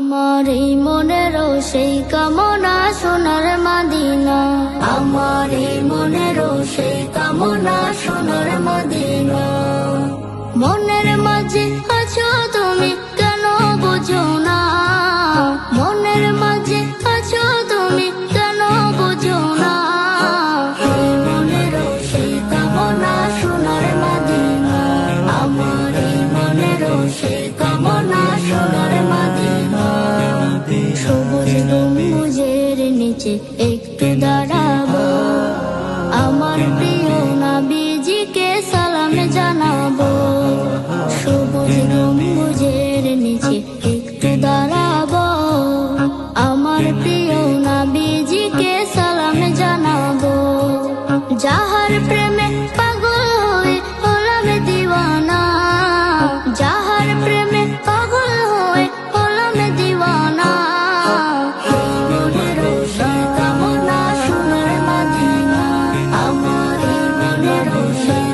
আমার এই মনেরও সেই কামনা সোনার মদিনা, আমার এই মনেরও সেই কামনা সোনার মদিনা। মনের মাঝে আছো তুমি কেন বুঝো না, মনের মাঝে আছো তুমি কেন বুঝো না। এই মনেরও সেই কামনা সোনার মদিনা, আমার এই মনেরও সেই কামনা সোনার মদিনা। সবুজ গম্বুজের নিচে একটু দাঁড়াবো, আমার প্রিয় নবীজিকে সালাম জানাবো। সবুজ গম্বুজের নিচে একটু দাঁড়াবো, আমার প্রিয় নবীজিকে সালাম জানাবো। যাহার প্রেমে পাগল হয়ে হলাম দিওয়ানা, যাহার প্রেমে পাগল হয়ে হলাম দিওয়ানা। এই মনেরও সেই কামনা সোনার মদিনা, আমার এই মনেরও সেই